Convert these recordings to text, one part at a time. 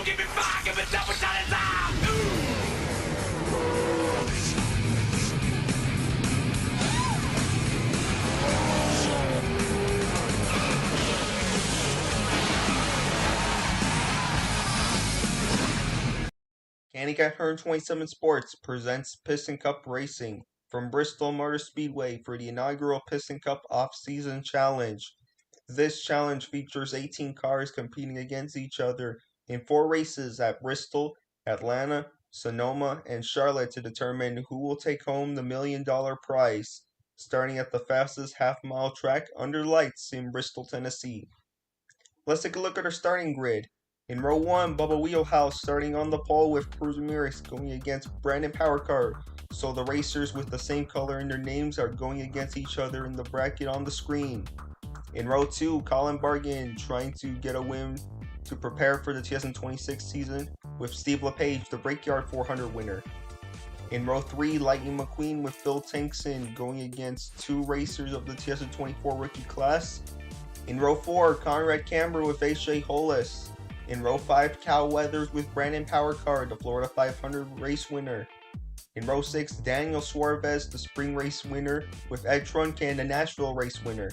give me fire, give me double shot and time. Handicap 127 Sports presents Piston Cup Racing from Bristol Motor Speedway for the inaugural Piston Cup Off-Season Challenge. This challenge features 18 cars competing against each other in 4 races at Bristol, Atlanta, Sonoma, and Charlotte to determine who will take home the $1 million prize, starting at the fastest half-mile track under lights in Bristol, Tennessee. Let's take a look at our starting grid. In row 1, Bubba Wheelhouse starting on the pole with Cruz Ramirez going against Brandon Powercar. So the racers with the same color in their names are going against each other in the bracket on the screen. In row 2, Colin Bargan trying to get a win to prepare for the 2026 season with Steve LePage, the Brickyard 400 winner. In row 3, Lightning McQueen with Phil Tankson going against 2 racers of the 2024 rookie class. In row 4, Conrad Camber with H.J. Hollis. In row 5, Cal Weathers with Brandon Powercar, the Florida 500 race winner. In row 6, Daniel Suarez, the spring race winner, with Ed Truncan, the Nashville race winner.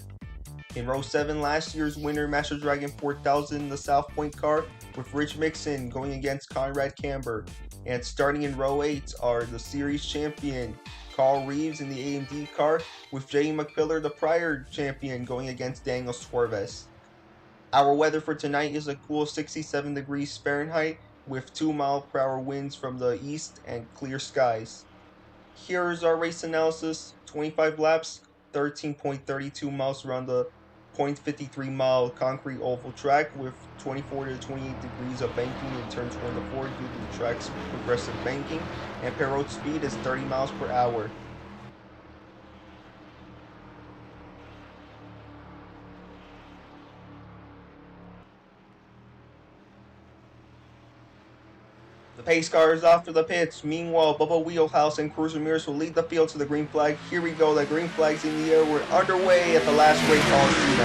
In row 7, last year's winner, Master Dragon 4000, the South Point car, with Rich Mixon going against Conrad Camber. And starting in row 8 are the series champion, Carl Reeves in the AMD car, with Jay McPillar, the prior champion, going against Daniel Suarez. Our weather for tonight is a cool 67 degrees Fahrenheit with 2-mile-per-hour winds from the east and clear skies. Here is our race analysis: 25 laps, 13.32 miles around the 0.53 mile concrete oval track with 24 to 28 degrees of banking in turn 2 and 4 due to the track's progressive banking, and pit road speed is 30 miles per hour. The pace car is off to the pits. Meanwhile, Bubba Wheelhouse and Cruz Ramirez will lead the field to the green flag. Here we go. The green flag's in the air. We're underway at the last Great Coliseum.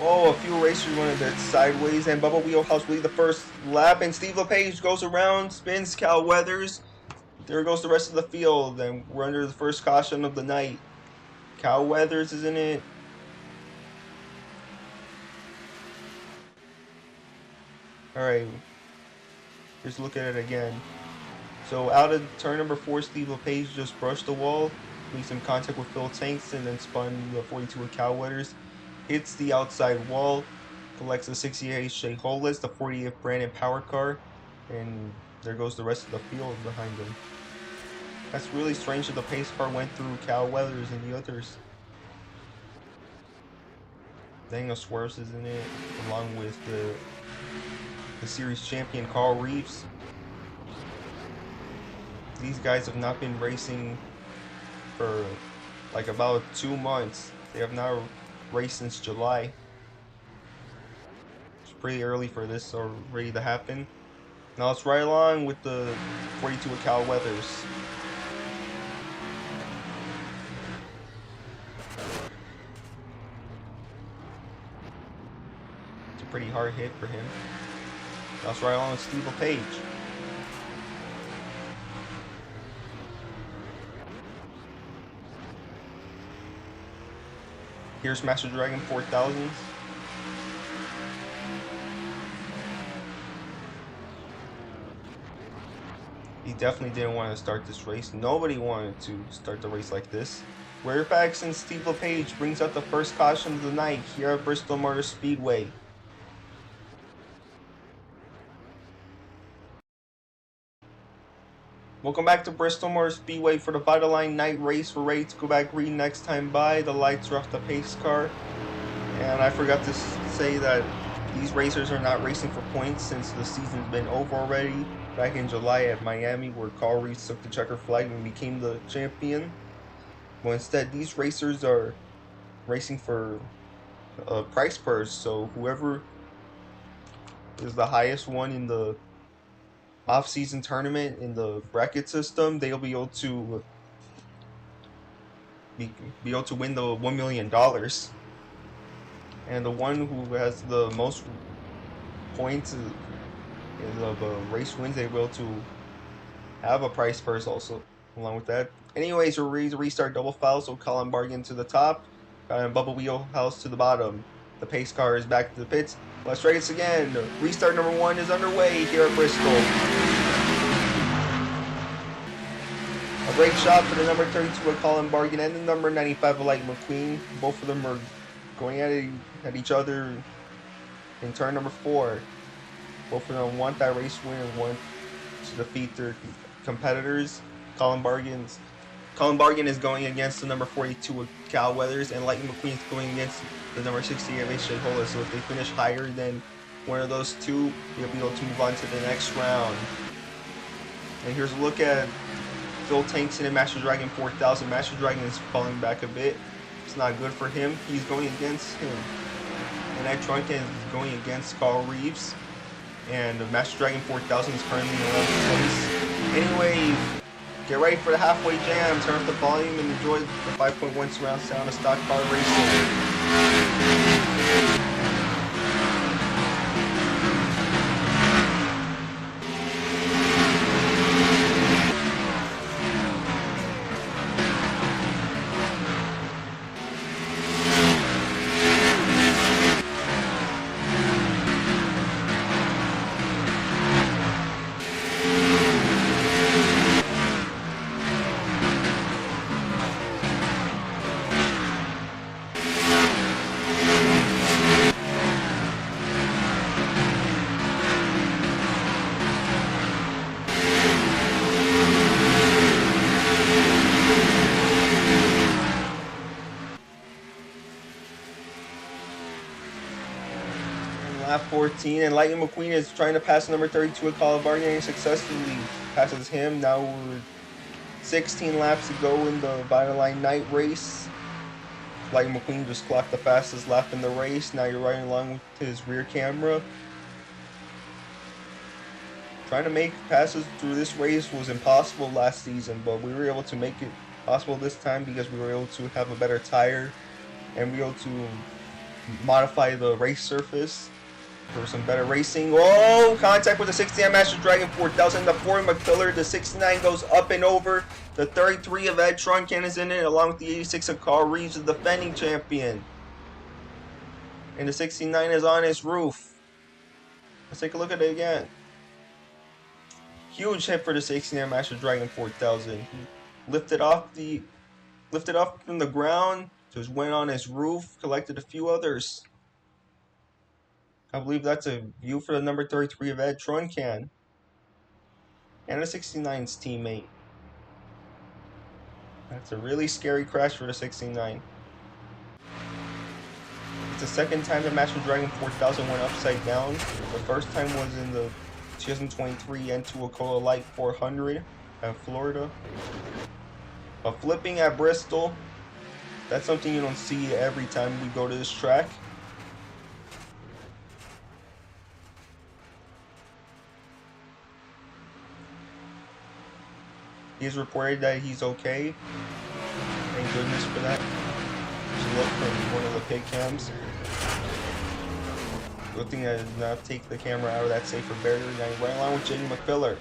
Whoa, a few racers went a bit sideways, and Bubba Wheelhouse will lead the first lap, and Steve LePage goes around, spins Cal Weathers. There goes the rest of the field, and we're under the first caution of the night. Cal Weathers is in it. Alright, let's look at it again. So out of turn number 4, Steve LePage just brushed the wall, made some contact with Phil Tanks, and then spun the 42 with Cal Weathers. Hits the outside wall, collects the 68 H.J. Hollis, the 48 Brandon Powercar, and there goes the rest of the field behind him. That's really strange that the pace car went through Cal Weathers and the others. Daniel Suarez is in it, along with the series champion Carl Reeves. These guys have not been racing for like about 2 months. They have not raced since July. It's pretty early for this already to happen. Now let's ride along with the 42 with Cal Weathers. It's a pretty hard hit for him. Now let's ride along with Steve LePage. Here's Master Dragon 4000. He definitely didn't want to start this race. Nobody wanted to start the race like this. We're back since Steve LePage brings out the first caution of the night here at Bristol Motor Speedway. Welcome back to Bristol Motor Speedway for the Vitaline Night Race. We're ready to go back green next time by. The lights are off the pace car. And I forgot to say that these racers are not racing for points since the season's been over already. Back in July at Miami, where Carl Reeves took the checker flag and became the champion. Well, instead, these racers are racing for a prize purse. So whoever is the highest one in the off-season tournament in the bracket system, they'll be able to win the $1 million. And the one who has the most points in the race wins, they will to have a prize purse also along with that. Anyways, we're ready to restart double foul, so Colin Bargan to the top and Bubble Wheelhouse to the bottom. The pace car is back to the pits. Let's try this again. Restart number 1 is underway here at Bristol. A great shot for the number 32 of Colin Bargan and the number 95 of Lightning McQueen. Both of them are going at each other in turn number 4. Both of them want that race win and want to defeat their competitors. Colin Bargan is going against the number 42 of Cal Weathers, and Lightning McQueen is going against the number 68 of H.J. Hola. So if they finish higher than one of those two, they'll be able to move on to the next round. And here's a look at Phil Tankson and Master Dragon 4000. Master Dragon is falling back a bit. It's not good for him. He's going against him. And that Truncan is going against Carl Reeves. And the Master Dragon 4000 is currently in 11th place. Anyway, get ready for the halfway jam. Turn up the volume and enjoy the 5.1 surround sound of stock car racing. Lap 14, and Lightning McQueen is trying to pass number 32 at Colin Bargan and successfully passes him. Now we're 16 laps to go in the Vitaline Night race. Lightning McQueen just clocked the fastest lap in the race. Now you're riding along with his rear camera. Trying to make passes through this race was impossible last season, but we were able to make it possible this time because we were able to have a better tire and we were able to modify the race surface for some better racing. Oh, contact with the 69 Master Dragon 4000. The 4 McPillar. The 69 goes up and over. The 33 of Ed Truncan is in it, along with the 86 of Carl Reeves, the defending champion. And the 69 is on his roof. Let's take a look at it again. Huge hit for the 69 Master Dragon 4000. He lifted off from the ground, just went on his roof, collected a few others. I believe that's a view for the number 33 of Ed Truncan and the 69's teammate. That's a really scary crash for the 69. It's the second time the Master Dragon 4000 went upside down. The first time was in the 2023 N2 Acola Light 400 at Florida. But flipping at Bristol, that's something you don't see every time we go to this track. He's reported that he's okay. Thank goodness for that. Just look from one of the pit cams. Good thing I did not take the camera out of that safer barrier. Now you're right along with JD McPillar.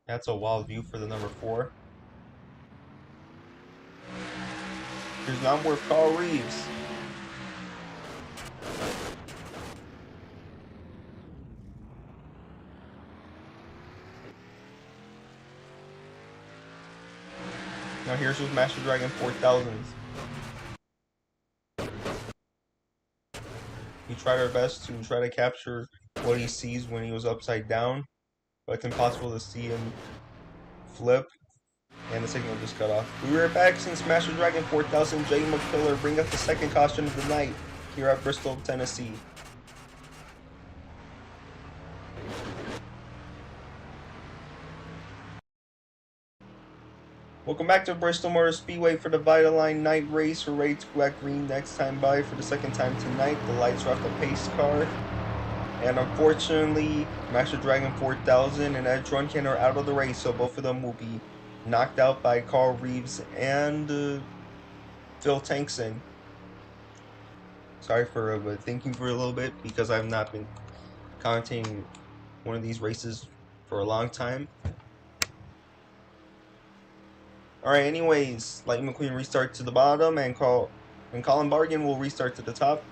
That's a wild view for the number 4. Here's number with Carl Reeves. Now here's with Master Dragon 4000s. We tried our best to try to capture what he sees when he was upside down, but it's impossible to see him flip, and the signal just cut off. We were back since Master Dragon 4000. Jay McPillar bring up the second caution of the night here at Bristol, Tennessee. Welcome back to Bristol Motor Speedway for the Vitaline Night Race. We're ready to go at green next time by for the second time tonight. The lights are off the pace car. And unfortunately, Master Dragon 4000 and Edge Runcan are out of the race, so both of them will be knocked out by Carl Reeves and Phil Tankson. Sorry for thinking for a little bit because I've not been commentating one of these races for a long time. Alright, anyways, Lightning McQueen restart to the bottom and Colin Bargan will restart to the top.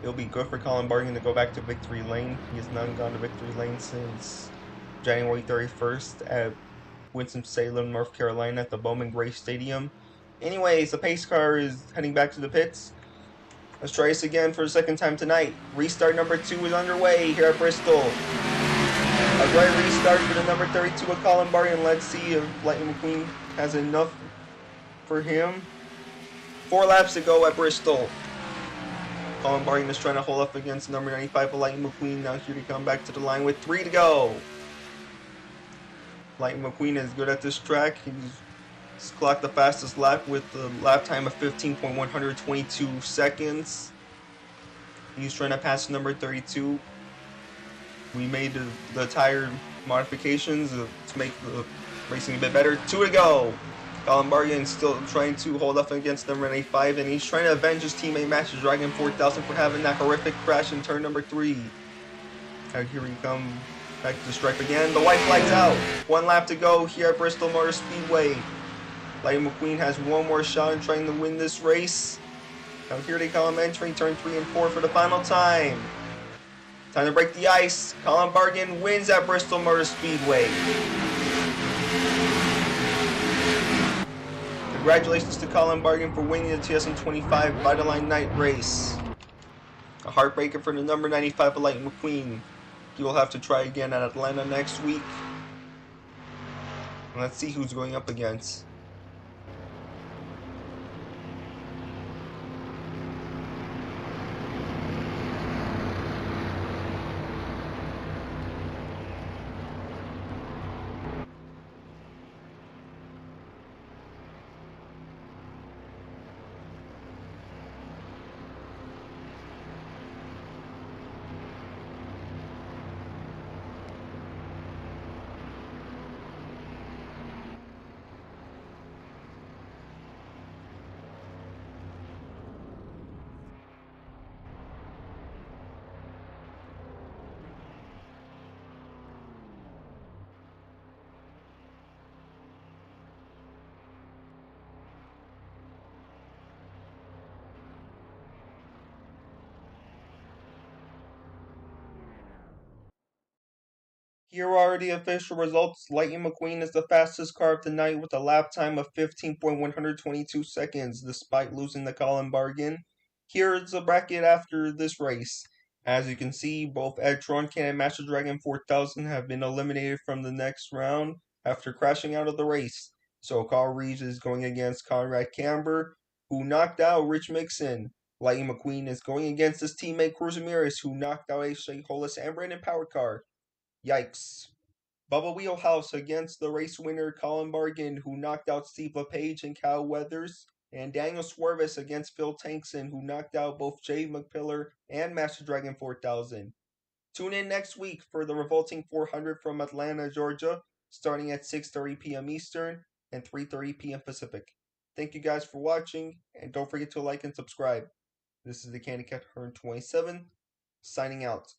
It'll be good for Colin Bargan to go back to victory lane. He has not gone to victory lane since January 31st at Winston-Salem, North Carolina at the Bowman Gray Stadium. Anyways, the pace car is heading back to the pits. Let's try this again for the second time tonight. Restart number 2 is underway here at Bristol. A great restart for the number 32 of Colin Bargan. Let's see if Lightning McQueen has enough for him. 4 laps to go at Bristol. Colin Bargan is trying to hold up against number 95 of Lightning McQueen. Now here to come back to the line with 3 to go. Lightning McQueen is good at this track. He's clocked the fastest lap with a lap time of 15.122 seconds. He's trying to pass number 32. We made the tire modifications to make the racing a bit better. 2 to go. Colin Bargan still trying to hold up against number 85, and he's trying to avenge his teammate Master Dragon 4000 for having that horrific crash in turn number 3. Now here we come back to the stripe again. The white flag's out. 1 lap to go here at Bristol Motor Speedway. Lightning McQueen has one more shot in trying to win this race. Now here they come entering turn 3 and 4 for the final time. Time to break the ice. Colin Bargan wins at Bristol Motor Speedway. Congratulations to Colin Bargan for winning the 2025 Vitaline Night Race. A heartbreaker for the number 95 of Lightning McQueen. He will have to try again at Atlanta next week. And let's see who's going up against. Here are the official results. Lightning McQueen is the fastest car of the night with a lap time of 15.122 seconds, despite losing to Colin Bargan. Here is the bracket after this race. As you can see, both Ed Troncan and Master Dragon 4000 have been eliminated from the next round after crashing out of the race. So Carl Reeves is going against Conrad Camber, who knocked out Rich Mixon. Lightning McQueen is going against his teammate Cruz Ramirez, who knocked out A.J. Hollis and Brandon Powercar. Yikes. Bubba Wheelhouse against the race winner Colin Bargan, who knocked out Steve LePage and Kyle Weathers. And Daniel Swervis against Phil Tankson, who knocked out both Jay McPillar and Master Dragon 4000. Tune in next week for the Revolting 400 from Atlanta, Georgia, starting at 6:30 p.m. Eastern and 3:30 p.m. Pacific. Thank you guys for watching, and don't forget to like and subscribe. This is the Candy Cat Hearn 27, signing out.